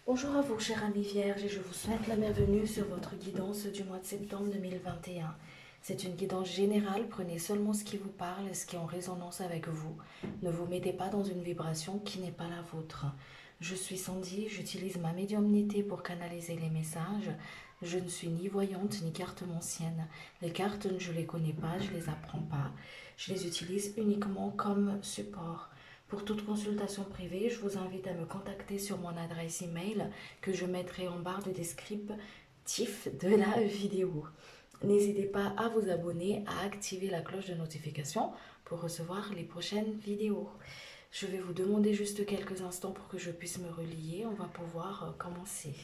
Bonjour à vous, chers amis vierges, et je vous souhaite la bienvenue sur votre guidance du mois de septembre 2021. C'est une guidance générale, prenez seulement ce qui vous parle et ce qui est en résonance avec vous. Ne vous mettez pas dans une vibration qui n'est pas la vôtre. Je suis Sandy, j'utilise ma médiumnité pour canaliser les messages. Je ne suis ni voyante ni cartomancienne. Les cartes, je ne les connais pas, je ne les apprends pas. Je les utilise uniquement comme support. Pour toute consultation privée, je vous invite à me contacter sur mon adresse email que je mettrai en barre de descriptif de la vidéo. N'hésitez pas à vous abonner, à activer la cloche de notification pour recevoir les prochaines vidéos. Je vais vous demander juste quelques instants pour que je puisse me relier. On va pouvoir commencer.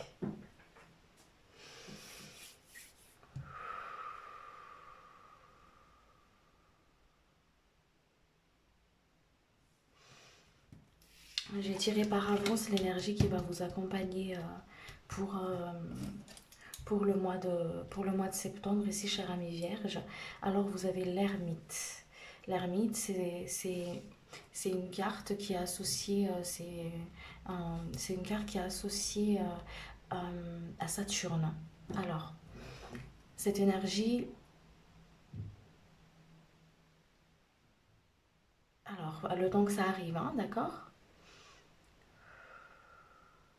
J'ai tiré par avance l'énergie qui va vous accompagner pour, euh, pour le mois de septembre ici, chère amie vierge. Alors vous avez l'ermite. L'ermite, c'est une carte qui est associée, c'est une carte qui est associée à Saturne. Alors, cette énergie, alors le temps que ça arrive, hein, d'accord?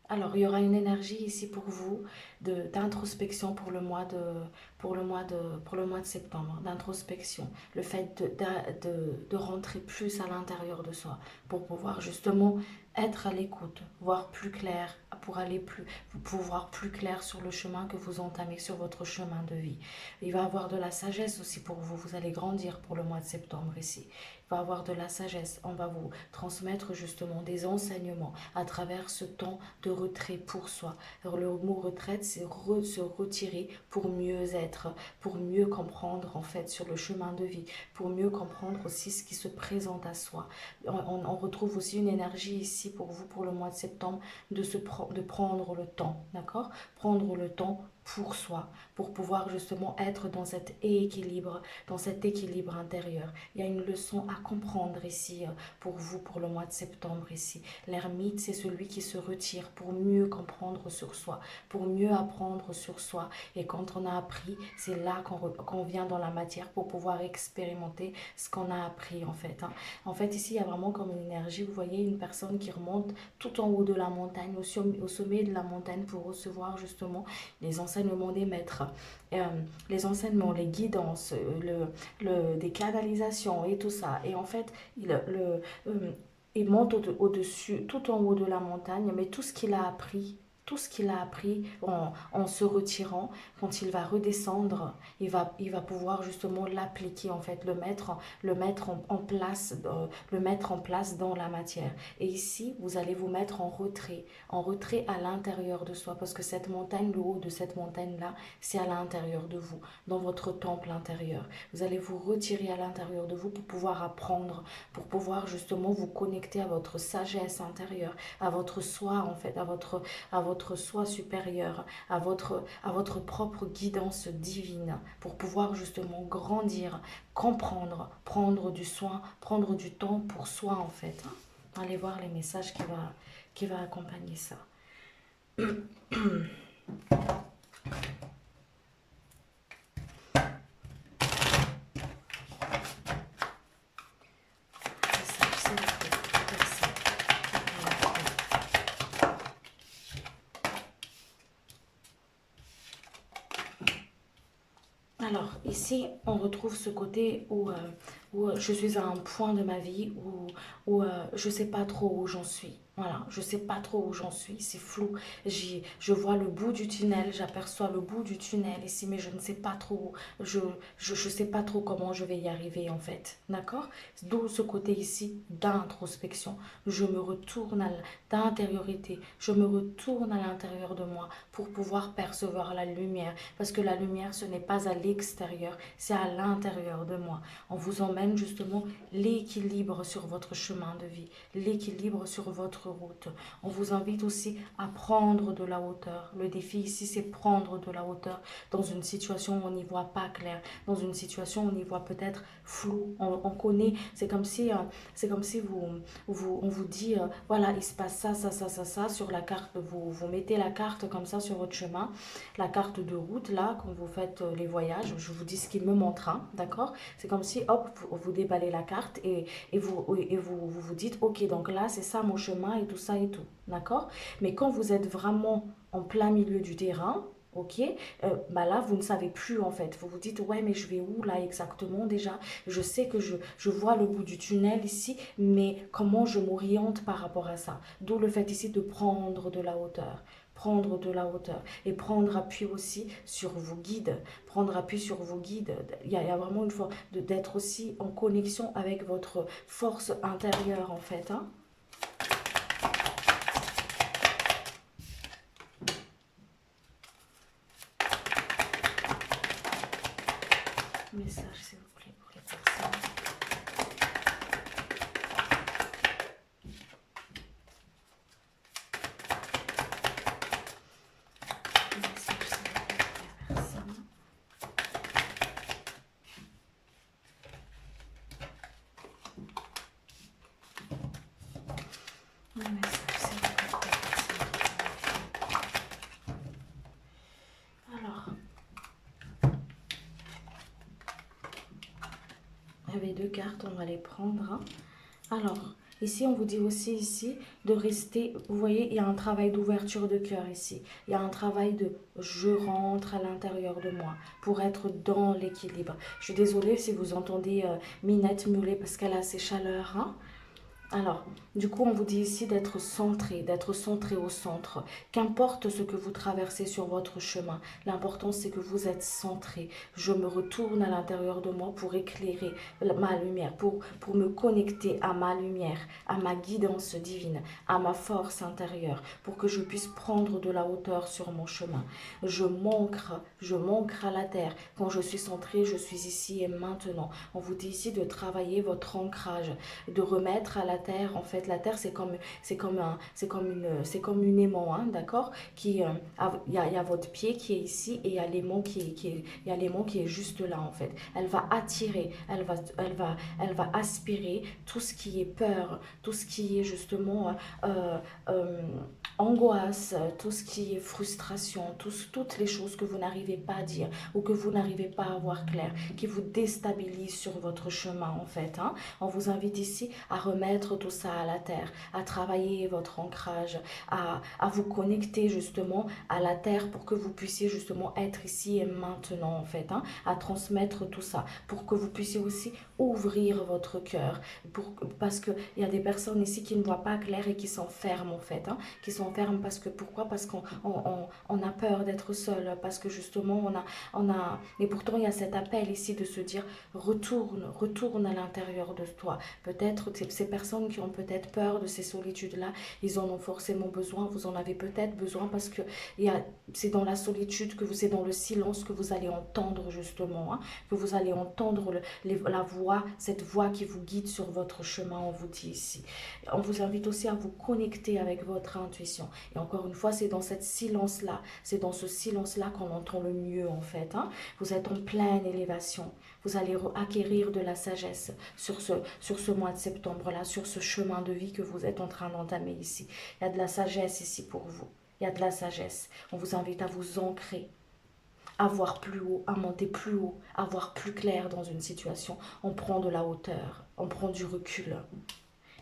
Alors, il y aura une énergie ici pour vous d'introspection pour le mois de septembre, d'introspection. Le fait de rentrer plus à l'intérieur de soi pour pouvoir justement être à l'écoute, voir plus clair, pour voir plus clair sur le chemin que vous entamez, sur votre chemin de vie. Il va y avoir de la sagesse aussi pour vous. Vous allez grandir pour le mois de septembre ici. Il va y avoir de la sagesse. On va vous transmettre justement des enseignements à travers ce temps de retrait pour soi. Alors, le mot retraite, c'est se retirer pour mieux être, pour mieux comprendre en fait sur le chemin de vie, pour mieux comprendre aussi ce qui se présente à soi. On retrouve aussi une énergie ici pour vous pour le mois de septembre de prendre le temps, d'accord? Prendre le temps pour soi, pour pouvoir justement être dans cet équilibre intérieur. Il y a une leçon à comprendre ici pour vous pour le mois de septembre ici. L'ermite, c'est celui qui se retire pour mieux comprendre sur soi, pour mieux apprendre sur soi. Et quand on a appris, c'est là qu'on vient dans la matière pour pouvoir expérimenter ce qu'on a appris en fait. Hein. En fait, ici, il y a vraiment comme une énergie. Vous voyez une personne qui remonte tout en haut de la montagne, au sommet de la montagne pour recevoir justement les enseignements des maîtres, euh, les enseignements, les guidances, des canalisations et tout ça. Et en fait, il monte au-dessus, tout en haut de la montagne, mais tout ce qu'il a appris en se retirant, quand il va redescendre, il va pouvoir justement l'appliquer, en fait, le mettre en place dans la matière. Et ici, vous allez vous mettre en retrait à l'intérieur de soi, parce que cette montagne, le haut de cette montagne-là, c'est à l'intérieur de vous, dans votre temple intérieur. Vous allez vous retirer à l'intérieur de vous pour pouvoir apprendre, pour pouvoir justement vous connecter à votre sagesse intérieure, à votre soi en fait, à votre soi supérieur, à votre propre guidance divine, pour pouvoir justement grandir, comprendre, prendre du soin, prendre du temps pour soi en fait. Allez voir les messages qui va accompagner ça. Alors, ici, on retrouve ce côté où je suis à un point de ma vie où je ne sais pas trop où j'en suis. Voilà, je ne sais pas trop où j'en suis, c'est flou. Je vois le bout du tunnel, j'aperçois le bout du tunnel ici, mais je ne sais pas trop, je sais pas trop comment je vais y arriver en fait. D'accord? D'où ce côté ici d'introspection. Je me retourne d'intériorité, je me retourne à l'intérieur de moi pour pouvoir percevoir la lumière. Parce que la lumière, ce n'est pas à l'extérieur, c'est à l'intérieur de moi. On vous emmène justement l'équilibre sur votre chemin de vie, l'équilibre sur votre votre route. On vous invite aussi à prendre de la hauteur. Le défi ici, c'est prendre de la hauteur dans une situation où on n'y voit pas clair, dans une situation où on y voit peut-être flou. On connaît, c'est comme si on vous dit, voilà, il se passe ça, ça, ça, ça, ça sur la carte. Vous mettez la carte comme ça sur votre chemin, la carte de route, là, quand vous faites les voyages. Je vous dis ce qu'il me montre, hein, d'accord? C'est comme si, hop, vous déballez la carte et vous dites, ok, donc là, c'est ça mon chemin et tout ça et tout, d'accord? Mais quand vous êtes vraiment en plein milieu du terrain, ok, bah là, vous ne savez plus en fait. Vous vous dites, ouais, mais je vais où là exactement déjà? Je sais que je vois le bout du tunnel ici, mais comment je m'oriente par rapport à ça? D'où le fait ici de prendre de la hauteur. Prendre de la hauteur et prendre appui aussi sur vos guides. Prendre appui sur vos guides. Il y a vraiment une force d'être aussi en connexion avec votre force intérieure en fait, hein. Message s'il vous plaît pour les personnes. Message s'il vous plaît pour les personnes. Un message s'il vous plaît pour les personnes. Alors, il y avait deux cartes, on va les prendre, hein. Alors, ici, on vous dit aussi ici de rester, vous voyez, il y a un travail d'ouverture de cœur ici. Il y a un travail de je rentre à l'intérieur de moi pour être dans l'équilibre. Je suis désolée si vous entendez Minette miauler parce qu'elle a ses chaleurs, hein. Alors, du coup, on vous dit ici d'être centré au centre. Qu'importe ce que vous traversez sur votre chemin, l'important c'est que vous êtes centré. Je me retourne à l'intérieur de moi pour éclairer ma lumière, pour me connecter à ma lumière, à ma guidance divine, à ma force intérieure, pour que je puisse prendre de la hauteur sur mon chemin. Je m'ancre à la terre. Quand je suis centré, je suis ici et maintenant. On vous dit ici de travailler votre ancrage, de remettre à la terre. En fait, la terre, c'est comme une aimant, hein, d'accord? Il y a votre pied qui est ici et il y a l'aimant il y a l'aimant qui est juste là, en fait. Elle va attirer, elle va aspirer tout ce qui est peur, tout ce qui est justement euh, angoisse, tout ce qui est frustration, toutes les choses que vous n'arrivez pas à dire ou que vous n'arrivez pas à voir clair, qui vous déstabilisent sur votre chemin, en fait, hein. On vous invite ici à remettre tout ça à la terre, à travailler votre ancrage, à vous connecter justement à la terre pour que vous puissiez justement être ici et maintenant, en fait, hein, à transmettre tout ça, pour que vous puissiez aussi ouvrir votre cœur, parce qu'il y a des personnes ici qui ne voient pas clair et qui s'enferment, en fait, hein, qui s'enferment pourquoi? Parce qu'on a peur d'être seul, parce que justement et pourtant il y a cet appel ici de se dire retourne à l'intérieur de toi. Peut-être ces personnes qui ont peut-être peur de ces solitudes-là, ils en ont forcément besoin, vous en avez peut-être besoin parce que c'est dans la solitude, c'est dans le silence que vous allez entendre justement, hein, que vous allez entendre la voix, cette voix qui vous guide sur votre chemin, on vous dit ici. On vous invite aussi à vous connecter avec votre intuition. Et encore une fois, c'est dans c'est dans ce silence-là qu'on entend le mieux en fait, hein. Vous êtes en pleine élévation. Vous allez acquérir de la sagesse sur ce mois de septembre-là, sur ce chemin de vie que vous êtes en train d'entamer ici. Il y a de la sagesse ici pour vous. Il y a de la sagesse. On vous invite à vous ancrer, à voir plus haut, à monter plus haut, à voir plus clair dans une situation. On prend de la hauteur, on prend du recul.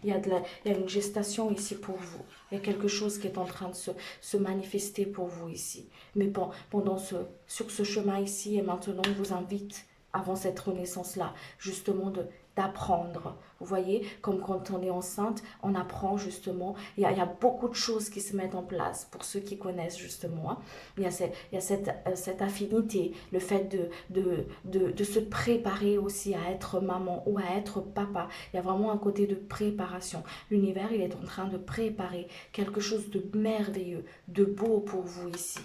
Il y a une gestation ici pour vous. Il y a quelque chose qui est en train de se manifester pour vous ici. Mais sur ce chemin ici et maintenant, on vous invite, avant cette renaissance-là, justement d'apprendre. Vous voyez, comme quand on est enceinte, on apprend justement. Il y a beaucoup de choses qui se mettent en place pour ceux qui connaissent justement, hein. Il y a cette affinité, le fait de se préparer aussi à être maman ou à être papa. Il y a vraiment un côté de préparation. L'univers, il est en train de préparer quelque chose de merveilleux, de beau pour vous ici.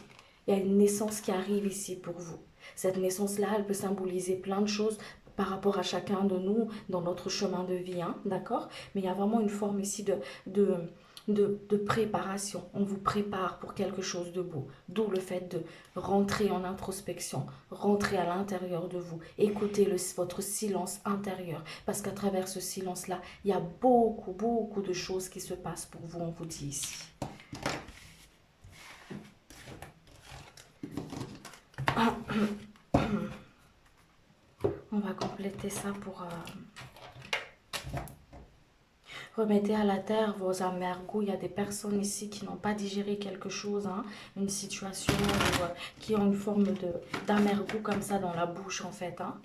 Il y a une naissance qui arrive ici pour vous. Cette naissance-là, elle peut symboliser plein de choses par rapport à chacun de nous dans notre chemin de vie, hein, d'accord? Mais il y a vraiment une forme ici de préparation. On vous prépare pour quelque chose de beau. D'où le fait de rentrer en introspection, rentrer à l'intérieur de vous, écouter votre silence intérieur. Parce qu'à travers ce silence-là, il y a beaucoup, beaucoup de choses qui se passent pour vous, on vous dit ici. On va compléter ça pour... Remettez à la terre vos amergots. Il y a des personnes ici qui n'ont pas digéré quelque chose, hein, une situation qui ont une forme d'amergout comme ça dans la bouche en fait. Hein.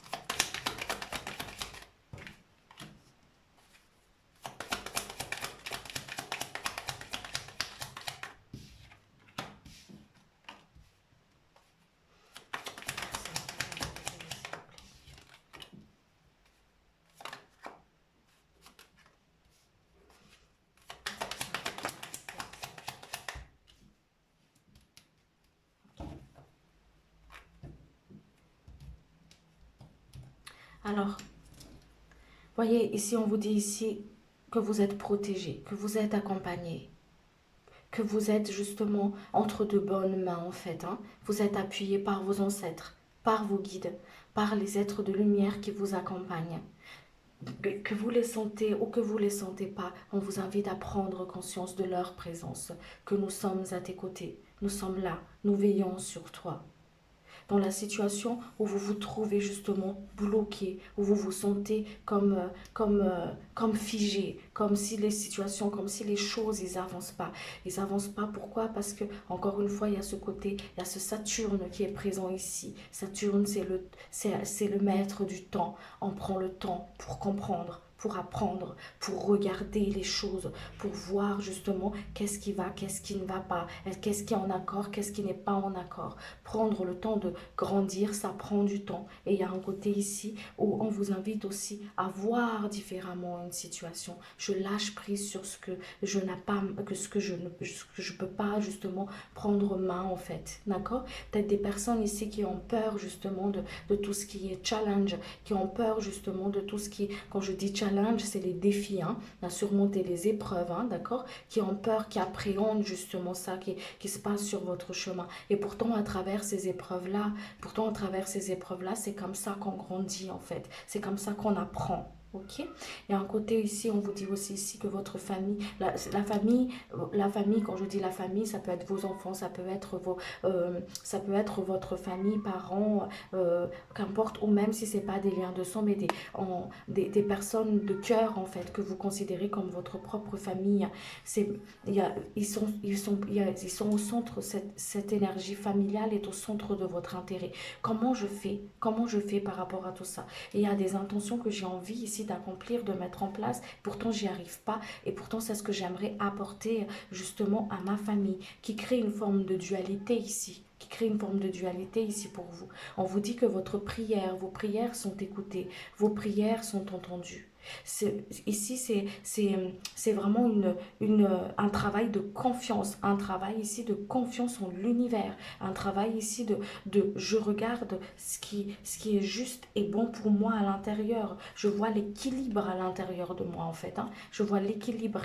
Alors, voyez, ici, on vous dit ici que vous êtes protégé, que vous êtes accompagné, que vous êtes justement entre de bonnes mains, en fait. Hein. Vous êtes appuyé par vos ancêtres, par vos guides, par les êtres de lumière qui vous accompagnent. Que vous les sentez ou que vous les sentez pas, on vous invite à prendre conscience de leur présence, que nous sommes à tes côtés, nous sommes là, nous veillons sur toi. Dans la situation où vous vous trouvez justement bloqué, où vous vous sentez comme figé, comme si les situations, comme si les choses, ils n'avancent pas. Ils n'avancent pas, pourquoi? Parce que, encore une fois, il y a ce côté, il y a ce Saturne qui est présent ici. Saturne, c'est le maître du temps. On prend le temps pour comprendre, pour apprendre, pour regarder les choses, pour voir justement qu'est-ce qui va, qu'est-ce qui ne va pas, qu'est-ce qui est en accord, qu'est-ce qui n'est pas en accord. Prendre le temps de grandir, ça prend du temps. Et il y a un côté ici où on vous invite aussi à voir différemment une situation. Je lâche prise sur ce que je n'ai pas, ce que je peux pas justement prendre main en fait. D'accord? Peut-être des personnes ici qui ont peur justement de tout ce qui est challenge, qui ont peur justement de tout ce qui, quand je dis challenge, c'est les défis, hein, à surmonter les épreuves, hein, d'accord? Qui ont peur, qui appréhendent justement ça, qui se passe sur votre chemin. Et pourtant, à travers ces épreuves-là, c'est comme ça qu'on grandit en fait. C'est comme ça qu'on apprend. Ok. Il y a un côté ici, on vous dit aussi ici que votre famille, la famille, quand je dis la famille, ça peut être vos enfants, ça peut être ça peut être votre famille, parents, qu'importe, ou même si c'est pas des liens de sang, mais des personnes de cœur en fait que vous considérez comme votre propre famille. Ils sont au centre, cette énergie familiale est au centre de votre intérêt. Comment je fais par rapport à tout ça? Et il y a des intentions que j'ai envie ici d'accomplir, de mettre en place, pourtant j'y arrive pas, et pourtant c'est ce que j'aimerais apporter justement à ma famille, qui crée une forme de dualité ici, pour vous. On vous dit que vos prières sont écoutées, vos prières sont entendues. Ici, c'est vraiment un travail de confiance, un travail ici de confiance en l'univers, un travail ici de je regarde ce qui est juste et bon pour moi à l'intérieur. Je vois l'équilibre à l'intérieur de moi en fait. Hein. Je vois l'équilibre,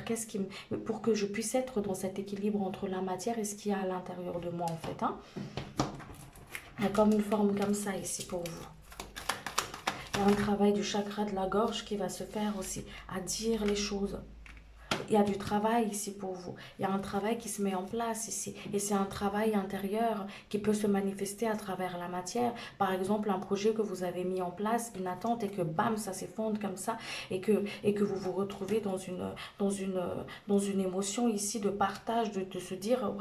pour que je puisse être dans cet équilibre entre la matière et ce qu'il y a à l'intérieur de moi en fait. Hein. Il y a comme une forme comme ça ici pour vous. Il y a un travail du chakra de la gorge qui va se faire aussi, à dire les choses. Il y a du travail ici pour vous. Il y a un travail qui se met en place ici. Et c'est un travail intérieur qui peut se manifester à travers la matière. Par exemple, un projet que vous avez mis en place, une attente, et que bam, ça s'effondre comme ça. Et que vous vous retrouvez dans une émotion ici de partage, de se dire,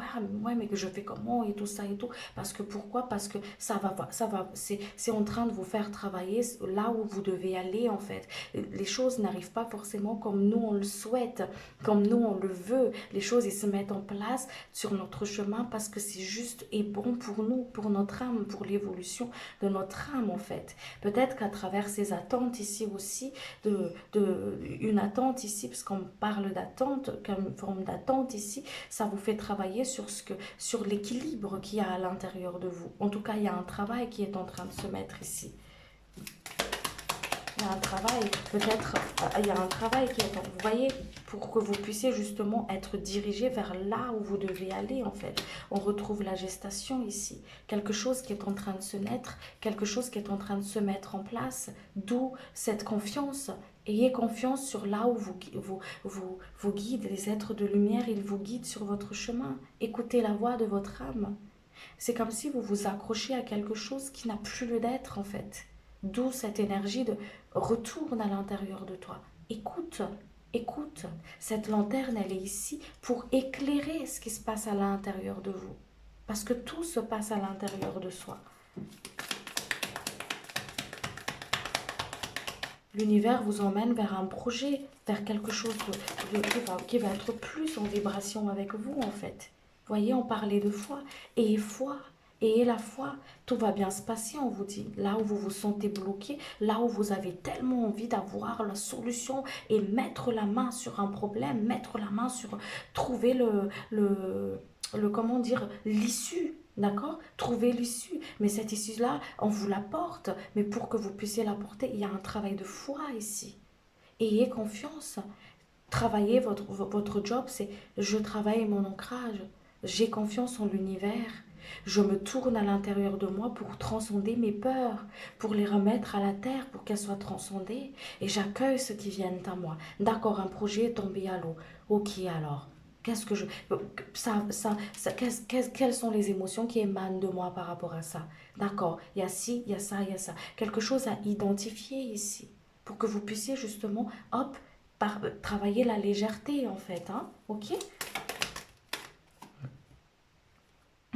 ouais, mais que je fais comment et tout ça et tout. Parce que pourquoi? Parce que c'est en train de vous faire travailler là où vous devez aller en fait. Les choses n'arrivent pas forcément comme nous on le souhaite, comme nous on le veut. Les choses ils se mettent en place sur notre chemin parce que c'est juste et bon pour nous, pour notre âme, pour l'évolution de notre âme en fait. Peut-être qu'à travers ces attentes ici aussi, une attente ici, parce qu'on parle d'attente, comme forme d'attente ici, ça vous fait travailler sur l'équilibre qu'il y a à l'intérieur de vous. En tout cas, il y a un travail qui est en train de se mettre ici. Il y a un travail, peut-être, il y a un travail qui attend. Vous voyez, pour que vous puissiez justement être dirigé vers là où vous devez aller, en fait. On retrouve la gestation ici. Quelque chose qui est en train de se naître, quelque chose qui est en train de se mettre en place, d'où cette confiance. Ayez confiance sur là où vous guident, les êtres de lumière, ils vous guident sur votre chemin. Écoutez la voix de votre âme. C'est comme si vous vous accrochez à quelque chose qui n'a plus lieu d'être en fait. D'où cette énergie de retourne à l'intérieur de toi. Écoute, écoute. Cette lanterne, elle est ici pour éclairer ce qui se passe à l'intérieur de vous. Parce que tout se passe à l'intérieur de soi. L'univers vous emmène vers un projet, vers quelque chose qui va être plus en vibration avec vous en fait. Voyez, on parlait de foi. Et la foi, tout va bien se passer, on vous dit. Là où vous vous sentez bloqué, là où vous avez tellement envie d'avoir la solution et mettre la main sur un problème, mettre la main sur trouver comment dire, l'issue. D'accord? Trouver l'issue. Mais cette issue-là, on vous la porte. Mais pour que vous puissiez la porter, il y a un travail de foi ici. Ayez confiance. Travaillez votre job, c'est je travaille mon ancrage. J'ai confiance en l'univers. Je me tourne à l'intérieur de moi pour transcender mes peurs, pour les remettre à la terre, pour qu'elles soient transcendées. Et j'accueille ce qui viennent à moi. D'accord, un projet est tombé à l'eau. Ok alors. Qu'est-ce que je... quelles sont les émotions qui émanent de moi par rapport à ça? D'accord, il y a ci, il y a ça, il y a ça. Quelque chose à identifier ici. Pour que vous puissiez justement, hop, travailler la légèreté en fait. Hein? Ok?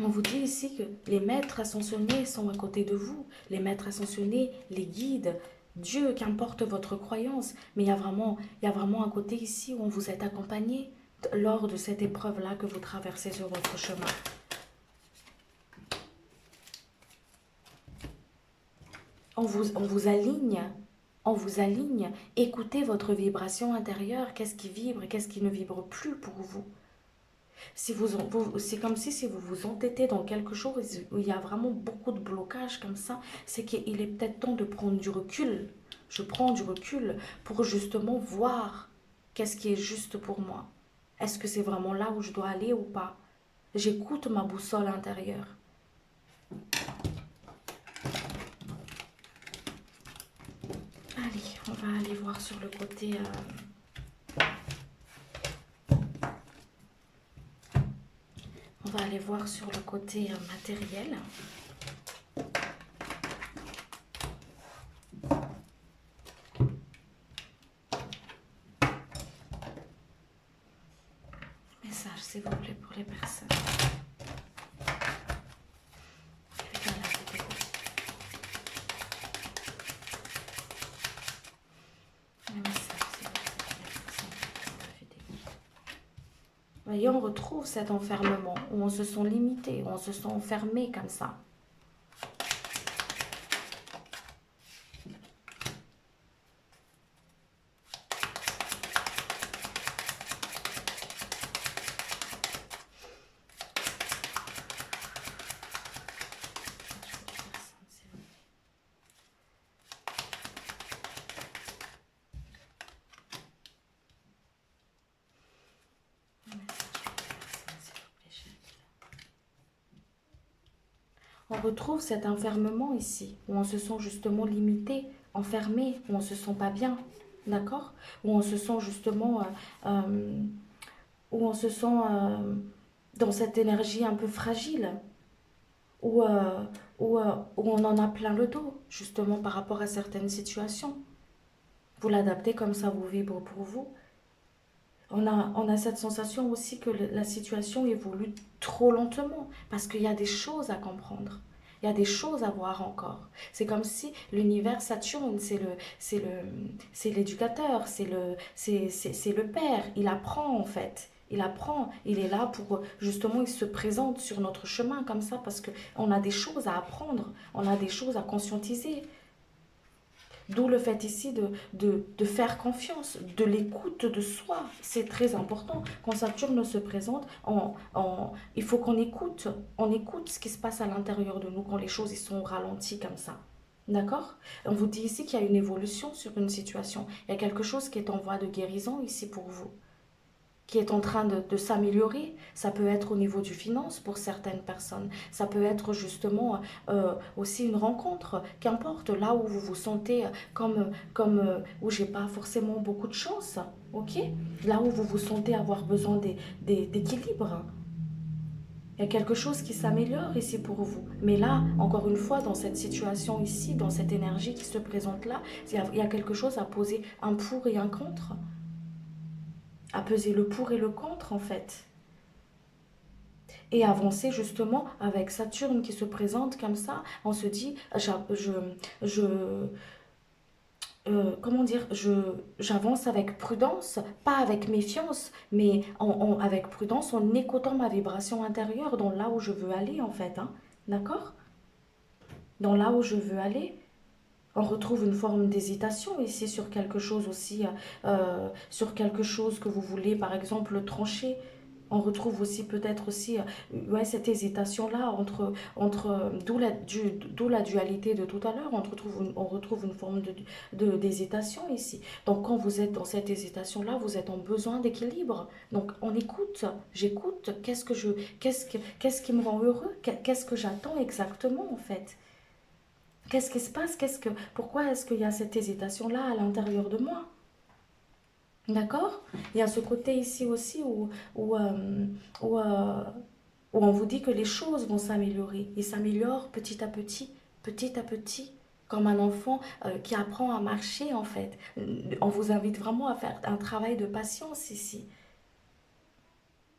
On vous dit ici que les maîtres ascensionnés sont à côté de vous. Les maîtres ascensionnés, les guides, Dieu, qu'importe votre croyance. Mais il y a vraiment un côté ici où on vous est accompagné lors de cette épreuve-là que vous traversez sur votre chemin. On vous aligne. On vous aligne. Écoutez votre vibration intérieure. Qu'est-ce qui vibre et qu'est-ce qui ne vibre plus pour vous? C'est comme si vous vous entêtez dans quelque chose où il y a vraiment beaucoup de blocages comme ça, c'est qu'il est peut-être temps de prendre du recul. Je prends du recul pour justement voir qu'est-ce qui est juste pour moi. Est-ce que c'est vraiment là où je dois aller ou pas? J'écoute ma boussole intérieure. Allez, on va aller voir sur le côté... On va aller voir sur le côté matériel. Message, s'il vous plaît, pour les personnes. Voyez, on retrouve cet enfermement où on se sent limité, où on se sent enfermé comme ça. On retrouve cet enfermement ici, où on se sent justement limité, enfermé, où on ne se sent pas bien, d'accord? Où on se sent justement, où on se sent dans cette énergie un peu fragile, où, où on en a plein le dos, justement par rapport à certaines situations. Vous l'adaptez comme ça vous vibre pour vous. On a cette sensation aussi que la situation évolue trop lentement parce qu'il y a des choses à comprendre. Il y a des choses à voir encore. C'est comme si l'univers Saturne, c'est l'éducateur, c'est le père. Il apprend en fait. Il apprend. Il est là pour justement, il se présente sur notre chemin comme ça parce qu'on a des choses à apprendre. On a des choses à conscientiser. D'où le fait ici de faire confiance, de l'écoute de soi. C'est très important. Quand Saturne se présente, il faut qu'on écoute. On écoute ce qui se passe à l'intérieur de nous quand les choses ils sont ralenties comme ça. D'accord? On vous dit ici qu'il y a une évolution sur une situation. Il y a quelque chose qui est en voie de guérison ici pour vous, qui est en train de s'améliorer. Ça peut être au niveau du finance pour certaines personnes. Ça peut être justement aussi une rencontre, qu'importe, là où vous vous sentez où j'ai pas forcément beaucoup de chance. Ok? Là où vous vous sentez avoir besoin d'équilibre. Il y a quelque chose qui s'améliore ici pour vous. Mais là, encore une fois, dans cette situation ici, dans cette énergie qui se présente là, il y a quelque chose à poser un pour et un contre. À peser le pour et le contre, en fait. Et avancer justement avec Saturne qui se présente comme ça, on se dit, je, comment dire, j'avance avec prudence, pas avec méfiance, mais avec prudence en écoutant ma vibration intérieure dans là où je veux aller en fait, hein. D'accord? Dans là où je veux aller. On retrouve une forme d'hésitation ici sur quelque chose aussi, sur quelque chose que vous voulez par exemple trancher. On retrouve aussi peut-être aussi ouais, cette hésitation-là d'où la dualité de tout à l'heure. On retrouve une forme d'hésitation ici. Donc quand vous êtes dans cette hésitation-là, vous êtes en besoin d'équilibre. Donc on écoute, j'écoute, qu'est-ce qui me rend heureux, qu'est-ce que j'attends exactement en fait. Qu'est-ce qui se passe? Pourquoi est-ce qu'il y a cette hésitation-là à l'intérieur de moi? D'accord? Il y a ce côté ici aussi où, où, euh, où on vous dit que les choses vont s'améliorer. Ils s'améliorent petit à petit, comme un enfant qui apprend à marcher en fait. On vous invite vraiment à faire un travail de patience ici.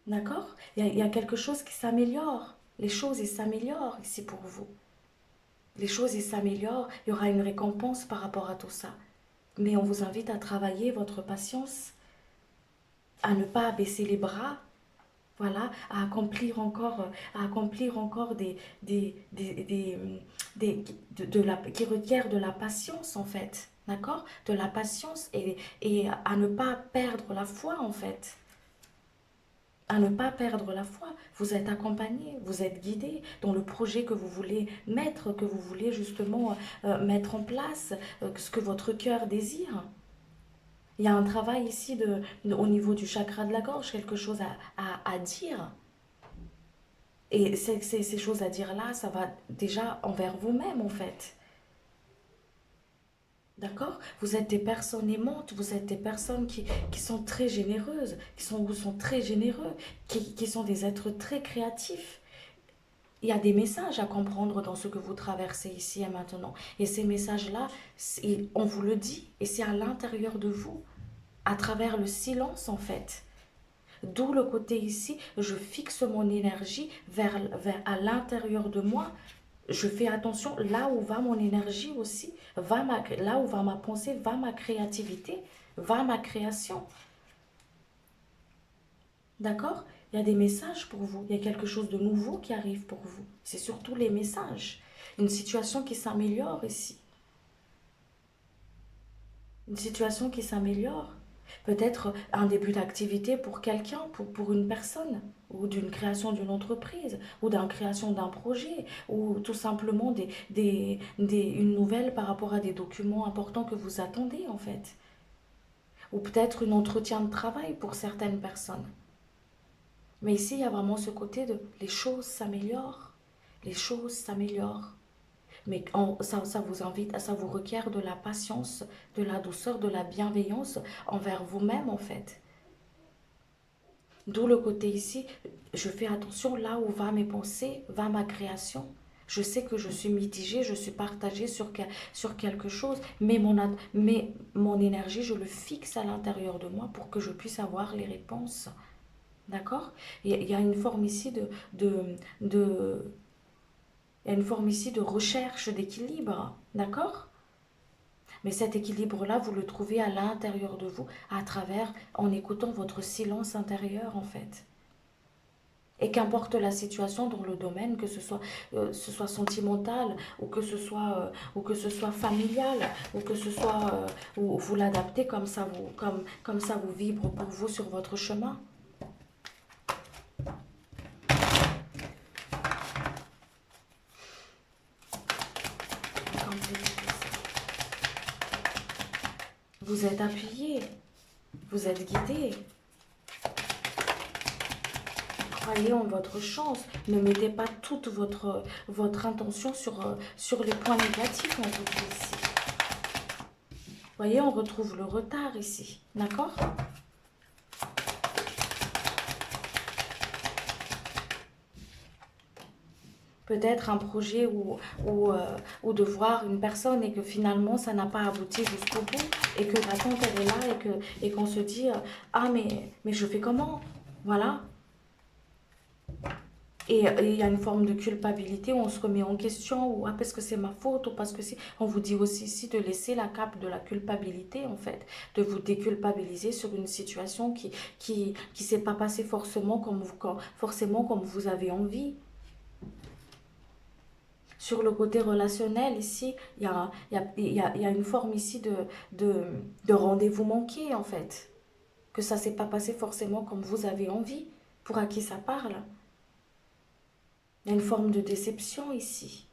D'accord? Il y a quelque chose qui s'améliore. Les choses, ils s'améliorent ici pour vous. Les choses, ils s'améliorent. Il y aura une récompense par rapport à tout ça. Mais on vous invite à travailler votre patience, à ne pas baisser les bras, voilà, à accomplir encore qui requièrent de la patience en fait, d'accord? De la patience et à ne pas perdre la foi en fait. À ne pas perdre la foi. Vous êtes accompagné, vous êtes guidé dans le projet que vous voulez mettre, que vous voulez justement mettre en place, ce que votre cœur désire. Il y a un travail ici au niveau du chakra de la gorge, quelque chose à dire. Et ces choses à dire là, ça va déjà envers vous-même en fait. D'accord? Vous êtes des personnes aimantes, vous êtes des personnes qui sont très généreuses, vous sont très généreux, qui sont des êtres très créatifs. Il y a des messages à comprendre dans ce que vous traversez ici et maintenant. Et ces messages-là, on vous le dit, et c'est à l'intérieur de vous, à travers le silence en fait. D'où le côté ici, je fixe mon énergie à l'intérieur de moi. Je fais attention, là où va mon énergie aussi, là où va ma pensée, va ma créativité, va ma création. D'accord? Il y a des messages pour vous, il y a quelque chose de nouveau qui arrive pour vous. C'est surtout les messages. Une situation qui s'améliore ici. Une situation qui s'améliore. Peut-être un début d'activité pour quelqu'un, pour une personne, ou d'une création d'une entreprise, ou d'une création d'un projet, ou tout simplement une nouvelle par rapport à des documents importants que vous attendez en fait. Ou peut-être un entretien de travail pour certaines personnes. Mais ici, il y a vraiment ce côté de les choses s'améliorent, les choses s'améliorent. Mais ça vous invite, ça vous requiert de la patience, de la douceur, de la bienveillance envers vous-même en fait. D'où le côté ici, je fais attention là où va mes pensées, va ma création. Je sais que je suis mitigée, je suis partagée sur quelque chose, mais mon énergie, je le fixe à l'intérieur de moi pour que je puisse avoir les réponses. D'accord? Il y a une forme ici de, il y a une forme ici de recherche d'équilibre. D'accord? Mais cet équilibre-là, vous le trouvez à l'intérieur de vous, en écoutant votre silence intérieur, en fait. Et qu'importe la situation dans le domaine, que ce soit sentimental, ou que ce soit familial, ou que ce soit, ou vous l'adaptez comme ça vous vibre pour vous sur votre chemin. Vous êtes appuyé, vous êtes guidé. Croyez en votre chance. Ne mettez pas toute votre intention sur les points négatifs, on vous dit ici. Voyez, on retrouve le retard ici. D'accord? Peut-être un projet ou de voir une personne et que finalement ça n'a pas abouti jusqu'au bout et que l'attente elle est là et qu'on se dit ah mais je fais comment? Voilà. Et il y a une forme de culpabilité où on se remet en question, ou ah, parce que c'est ma faute, ou parce que c'est... On vous dit aussi ici de laisser la cape de la culpabilité, en fait, de vous déculpabiliser sur une situation qui s'est pas passée forcément comme vous avez envie. Sur le côté relationnel, ici, il y a une forme ici de rendez-vous manqué, en fait. Que ça s'est pas passé forcément comme vous avez envie, pour à qui ça parle. Il y a une forme de déception ici.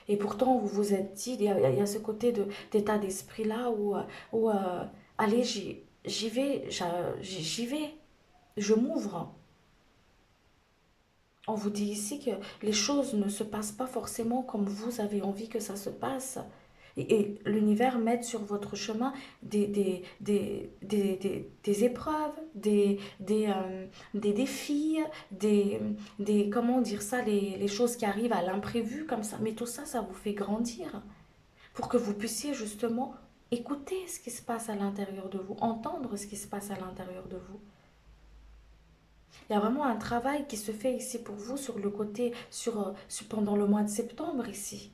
Et pourtant, vous vous êtes dit, il y a ce côté d'état d'esprit là où allez, j'y vais, j'y vais, je m'ouvre. On vous dit ici que les choses ne se passent pas forcément comme vous avez envie que ça se passe. Et l'univers met sur votre chemin des épreuves, des défis, comment dire ça, les choses qui arrivent à l'imprévu comme ça. Mais tout ça, ça vous fait grandir pour que vous puissiez justement écouter ce qui se passe à l'intérieur de vous, entendre ce qui se passe à l'intérieur de vous. Il y a vraiment un travail qui se fait ici pour vous sur le côté, pendant le mois de septembre ici.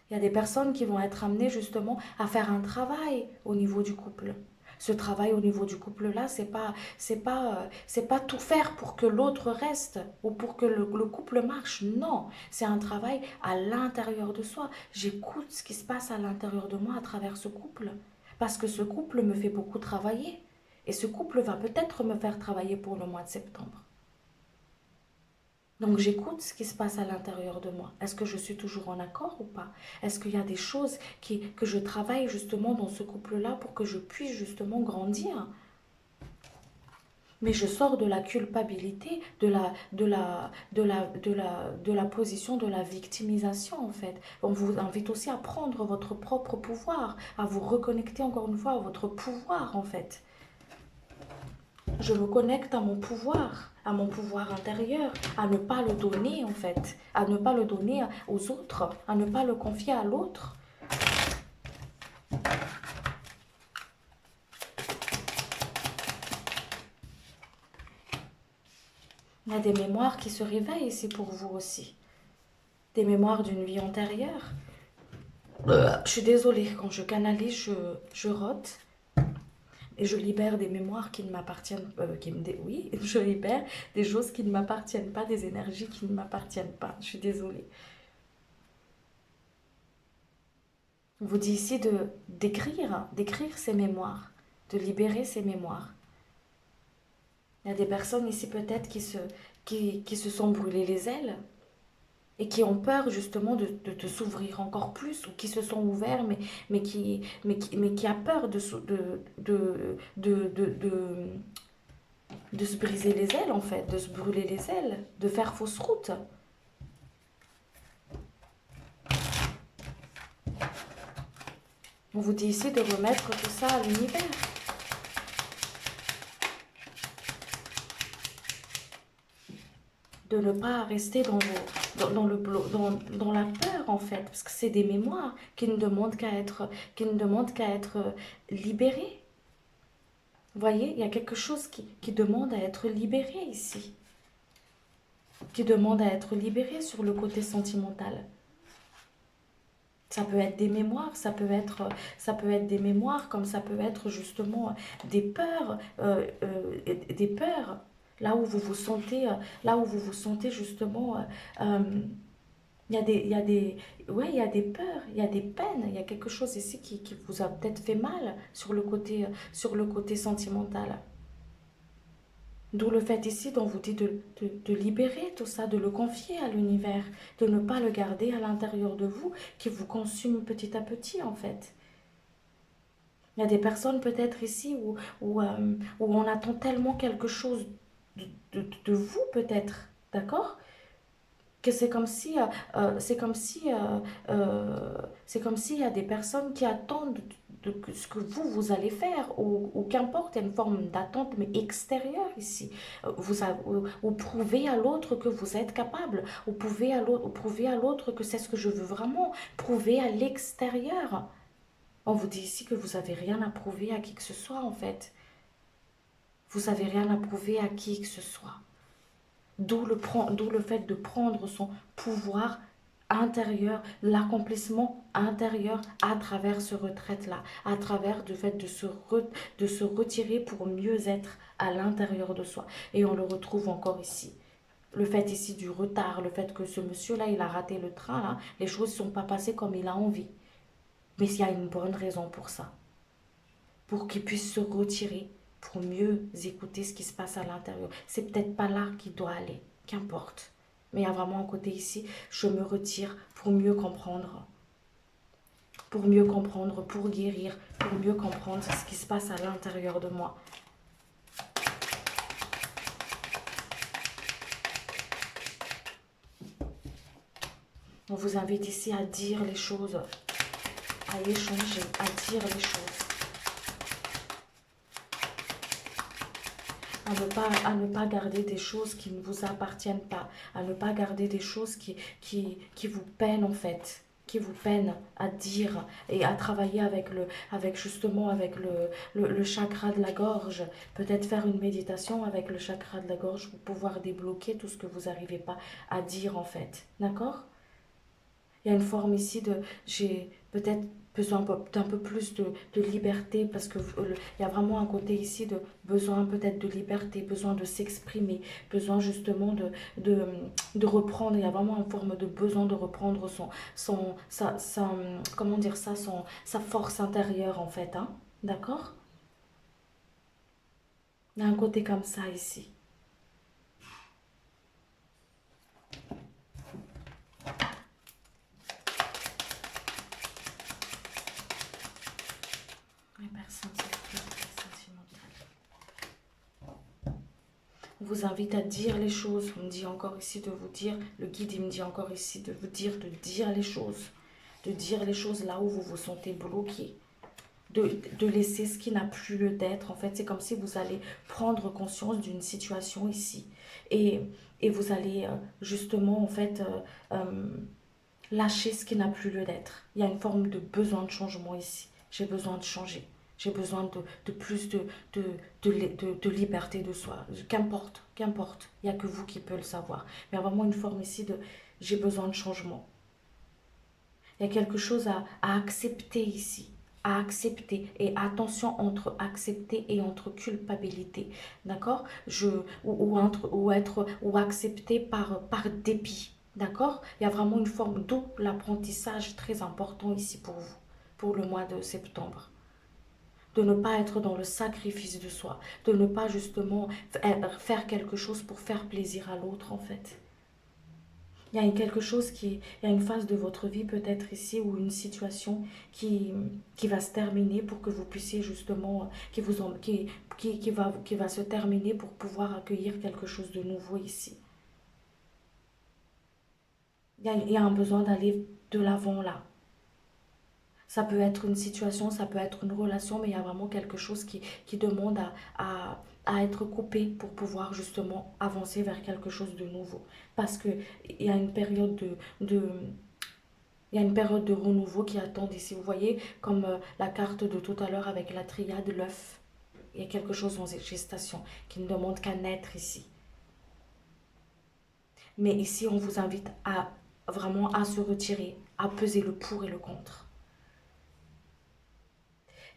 Il y a des personnes qui vont être amenées justement à faire un travail au niveau du couple. Ce travail au niveau du couple-là, c'est pas tout faire pour que l'autre reste ou pour que le couple marche. Non, c'est un travail à l'intérieur de soi. J'écoute ce qui se passe à l'intérieur de moi à travers ce couple. Parce que ce couple me fait beaucoup travailler. Et ce couple va peut-être me faire travailler pour le mois de septembre. Donc j'écoute ce qui se passe à l'intérieur de moi. Est-ce que je suis toujours en accord ou pas? Est-ce qu'il y a des choses que je travaille justement dans ce couple-là pour que je puisse justement grandir? Mais je sors de la culpabilité, de la position de la victimisation en fait. On vous invite aussi à prendre votre propre pouvoir, à vous reconnecter encore une fois à votre pouvoir en fait. Je me connecte à mon pouvoir intérieur, à ne pas le donner en fait, à ne pas le donner aux autres, à ne pas le confier à l'autre. Il y a des mémoires qui se réveillent ici pour vous aussi, des mémoires d'une vie antérieure. Je suis désolée, quand je canalise, je rote. Et je libère des mémoires qui ne m'appartiennent pas. Oui, je libère des choses qui ne m'appartiennent pas, des énergies qui ne m'appartiennent pas. Je suis désolée. On vous dit ici d'écrire ces mémoires, de libérer ces mémoires. Il y a des personnes ici peut-être qui se sont brûlées les ailes et qui ont peur justement de s'ouvrir encore plus ou qui se sont ouverts mais qui a peur de se briser les ailes en fait, de se brûler les ailes, de faire fausse route. On vous dit ici de remettre tout ça à l'univers. De ne pas rester dans la peur en fait, parce que c'est des mémoires qui ne demandent qu'à être libérées. Vous voyez, il y a quelque chose qui demande à être libéré ici, qui demande à être libéré sur le côté sentimental. Ça peut être des mémoires, ça peut être des mémoires, comme ça peut être justement des peurs, là où vous vous sentez justement, ouais, il y a des peurs, il y a des peines, il y a quelque chose ici qui vous a peut-être fait mal sur le côté sentimental. D'où le fait ici dont vous dit de libérer tout ça, de le confier à l'univers, de ne pas le garder à l'intérieur de vous, qui vous consume petit à petit en fait. Il y a des personnes peut-être ici où on attend tellement quelque chose de vous peut-être, d'accord? Que c'est comme si, c'est comme si, c'est comme s'il y a des personnes qui attendent ce que vous allez faire, ou qu'importe, il y a une forme d'attente, mais extérieure ici. Vous prouvez à l'autre que vous êtes capable, vous prouvez à l'autre que c'est ce que je veux vraiment, prouver à l'extérieur. On vous dit ici que vous n'avez rien à prouver à qui que ce soit, en fait. Vous n'avez rien à prouver à qui que ce soit. D'où le fait de prendre son pouvoir intérieur, l'accomplissement intérieur à travers ce retraite-là, à travers le fait de se retirer pour mieux être à l'intérieur de soi. Et on le retrouve encore ici. Le fait ici du retard, le fait que ce monsieur-là, il a raté le train, là, les choses ne sont pas passées comme il a envie. Mais il y a une bonne raison pour ça. Pour qu'il puisse se retirer, pour mieux écouter ce qui se passe à l'intérieur. C'est peut-être pas là qu'il doit aller, qu'importe. Mais il y a vraiment un côté ici, je me retire pour mieux comprendre, pour guérir, pour mieux comprendre ce qui se passe à l'intérieur de moi. On vous invite ici à dire les choses, à échanger, à dire les choses. À ne pas garder des choses qui ne vous appartiennent pas, à ne pas garder des choses qui vous peinent en fait, qui vous peinent à dire et à travailler avec le chakra de la gorge. Peut-être faire une méditation avec le chakra de la gorge pour pouvoir débloquer tout ce que vous n'arrivez pas à dire en fait. D'accord? Il y a une forme ici de, j'ai peut-être besoin d'un peu plus de liberté parce que il y a vraiment un côté ici de besoin peut-être de liberté, besoin de s'exprimer, besoin justement de, de reprendre. Il y a vraiment une forme de besoin de reprendre comment dire ça, sa force intérieure en fait, hein. D'accord? Il y a un côté comme ça ici. Les personnes très sentimentales. On vous invite à dire les choses. On me dit encore ici de vous dire, le guide il me dit encore ici de vous dire, de dire les choses. De dire les choses là où vous vous sentez bloqué. De laisser ce qui n'a plus lieu d'être. En fait, c'est comme si vous allez prendre conscience d'une situation ici. Et, et vous allez justement, en fait, lâcher ce qui n'a plus lieu d'être. Il y a une forme de besoin de changement ici. J'ai besoin de changer. J'ai besoin de plus de liberté de soi. Qu'importe, qu'importe. Il n'y a que vous qui pouvez le savoir. Mais il y a vraiment une forme ici de j'ai besoin de changement. Il y a quelque chose à accepter ici. À accepter. Et attention entre accepter et entre culpabilité. D'accord? Ou accepter par dépit. D'accord? Il y a vraiment une forme, d'où l'apprentissage très important ici pour vous, pour le mois de septembre. De ne pas être dans le sacrifice de soi, de ne pas justement faire quelque chose pour faire plaisir à l'autre en fait. Il y a une phase de votre vie peut-être ici ou une situation qui va se terminer pour que vous puissiez justement, qui va se terminer pour pouvoir accueillir quelque chose de nouveau ici. Il y a un besoin d'aller de l'avant là. Ça peut être une situation, ça peut être une relation, mais il y a vraiment quelque chose qui demande à être coupé pour pouvoir justement avancer vers quelque chose de nouveau. Parce qu'il y a une période il y a une période de renouveau qui attend ici. Vous voyez, comme la carte de tout à l'heure avec la triade, l'œuf. Il y a quelque chose en gestation qui ne demande qu'à naître ici. Mais ici, on vous invite à vraiment à se retirer, à peser le pour et le contre.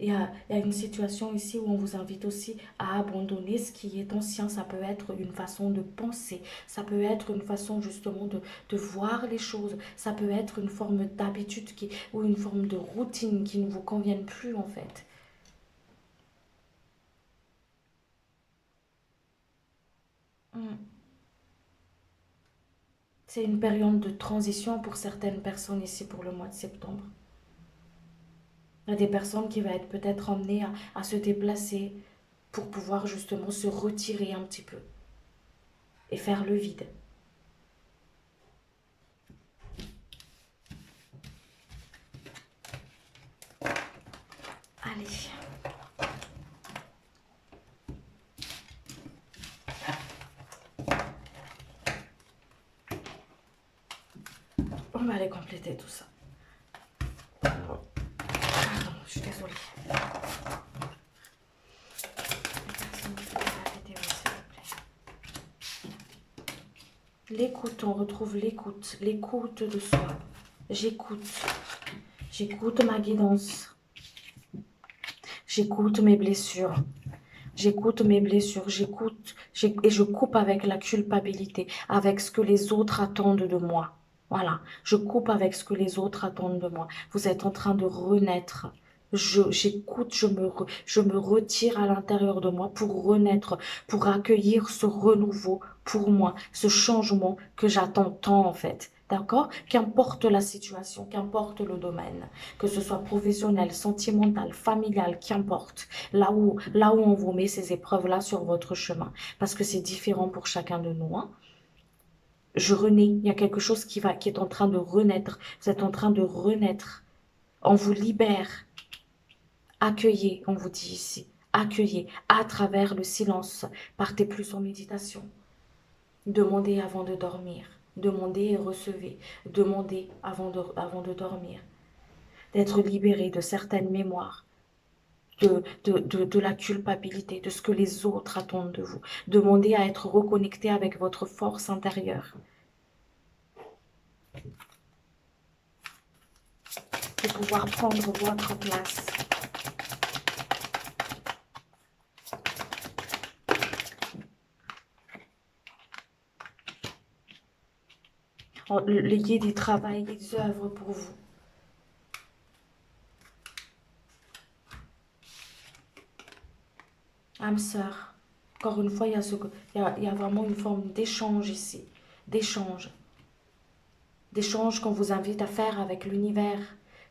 Il y a une situation ici où on vous invite aussi à abandonner ce qui est ancien. Ça peut être une façon de penser, ça peut être une façon justement de voir les choses, ça peut être une forme d'habitude ou une forme de routine qui ne vous convienne plus en fait. Mm. C'est une période de transition pour certaines personnes ici pour le mois de septembre. Il y a des personnes qui vont être peut-être emmenées à se déplacer pour pouvoir justement se retirer un petit peu et faire le vide. Allez. On va aller compléter tout ça. Pardon, je suis désolée. L'écoute, on retrouve l'écoute de soi. J'écoute. J'écoute ma guidance. J'écoute mes blessures. J'écoute mes blessures. J'écoute et je coupe avec la culpabilité, avec ce que les autres attendent de moi. Voilà, je coupe avec ce que les autres attendent de moi. Vous êtes en train de renaître. J'écoute, je me retire à l'intérieur de moi pour renaître, pour accueillir ce renouveau pour moi, ce changement que j'attends tant en fait. D'accord? Qu'importe la situation, qu'importe le domaine, que ce soit professionnel, sentimental, familial, qu'importe, là où on vous met ces épreuves-là sur votre chemin, parce que c'est différent pour chacun de nous, hein. Je renais, il y a quelque chose qui est en train de renaître, vous êtes en train de renaître, on vous libère, accueillez, on vous dit ici, accueillez à travers le silence, partez plus en méditation, demandez avant de dormir, demandez et recevez, demandez avant de dormir, d'être libéré de certaines mémoires, de la culpabilité, de ce que les autres attendent de vous. Demandez à être reconnecté avec votre force intérieure. De pouvoir prendre votre place. Les guides, travaillent, ils œuvrent pour vous. Âme sœur, encore une fois, il y a vraiment une forme d'échange ici. D'échange. D'échange qu'on vous invite à faire avec l'univers.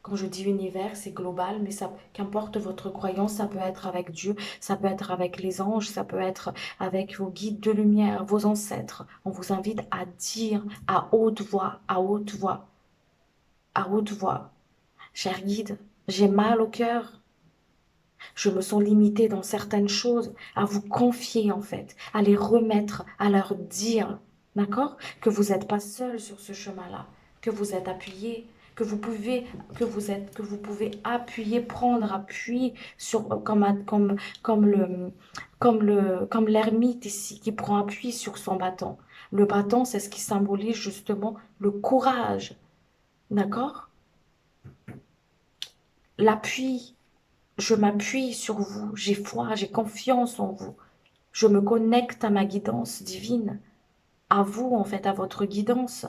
Quand je dis univers, c'est global, mais ça, qu'importe votre croyance, ça peut être avec Dieu, ça peut être avec les anges, ça peut être avec vos guides de lumière, vos ancêtres. On vous invite à dire à haute voix, à haute voix, à haute voix. Cher guide, j'ai mal au cœur. Je me sens limitée dans certaines choses, à vous confier en fait, à les remettre, à leur dire, d'accord? Que vous n'êtes pas seul sur ce chemin-là, que vous êtes appuyé, que vous pouvez appuyer, prendre appui sur, comme l'ermite ici qui prend appui sur son bâton. Le bâton, c'est ce qui symbolise justement le courage, d'accord? L'appui. Je m'appuie sur vous, j'ai foi, j'ai confiance en vous. Je me connecte à ma guidance divine, à vous en fait, à votre guidance.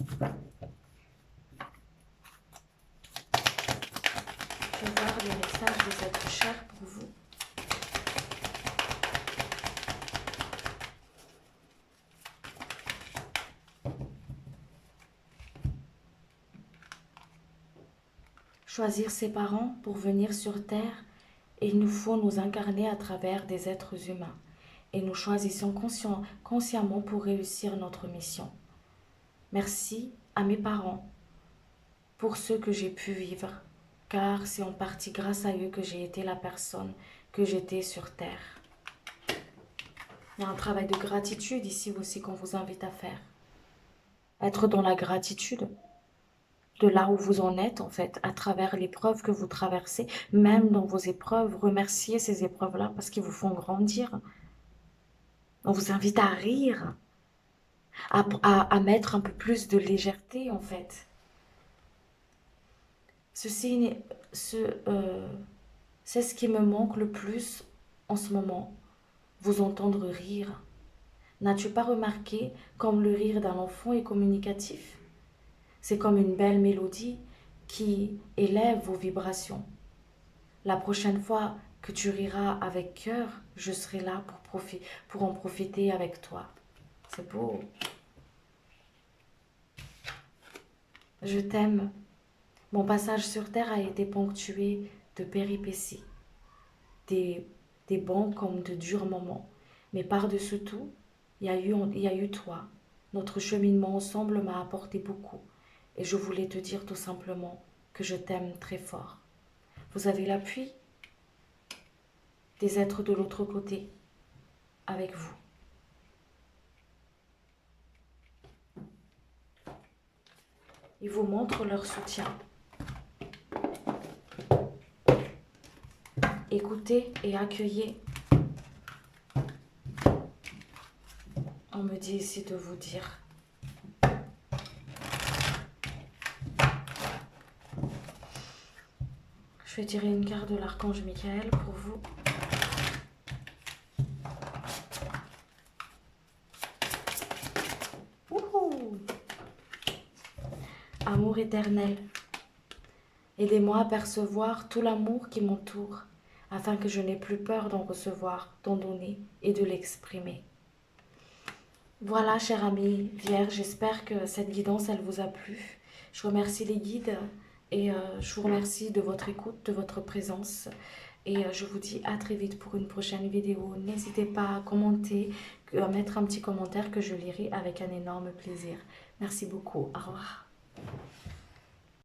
Je vais voir les messages des êtres chers pour vous. Choisir ses parents pour venir sur Terre, et il nous faut nous incarner à travers des êtres humains. Et nous choisissons consciemment pour réussir notre mission. Merci à mes parents pour ce que j'ai pu vivre, car c'est en partie grâce à eux que j'ai été la personne que j'étais sur Terre. Il y a un travail de gratitude ici aussi qu'on vous invite à faire. Être dans la gratitude de là où vous en êtes en fait, à travers l'épreuve que vous traversez, même dans vos épreuves, remerciez ces épreuves-là parce qu'ils vous font grandir. On vous invite à rire, à mettre un peu plus de légèreté en fait. Ceci, c'est ce qui me manque le plus en ce moment, vous entendre rire. N'as-tu pas remarqué comme le rire d'un enfant est communicatif? C'est comme une belle mélodie qui élève vos vibrations. La prochaine fois que tu riras avec cœur, je serai là pour en profiter avec toi. C'est beau. Je t'aime. Mon passage sur Terre a été ponctué de péripéties, des, des bons comme de durs moments. Mais par-dessus tout, il y a eu toi. Notre cheminement ensemble m'a apporté beaucoup. Et je voulais te dire tout simplement que je t'aime très fort. Vous avez l'appui des êtres de l'autre côté avec vous. Ils vous montrent leur soutien. Écoutez et accueillez. On me dit ici de vous dire. Je vais tirer une carte de l'archange Michael pour vous. Wouhou! Amour éternel. Aidez-moi à percevoir tout l'amour qui m'entoure, afin que je n'ai plus peur d'en recevoir, d'en donner et de l'exprimer. Voilà, chère amie Vierge, j'espère que cette guidance, elle vous a plu. Je remercie les guides et je vous remercie de votre écoute, de votre présence. Et je vous dis à très vite pour une prochaine vidéo. N'hésitez pas à commenter, à mettre un petit commentaire que je lirai avec un énorme plaisir. Merci beaucoup. Au revoir.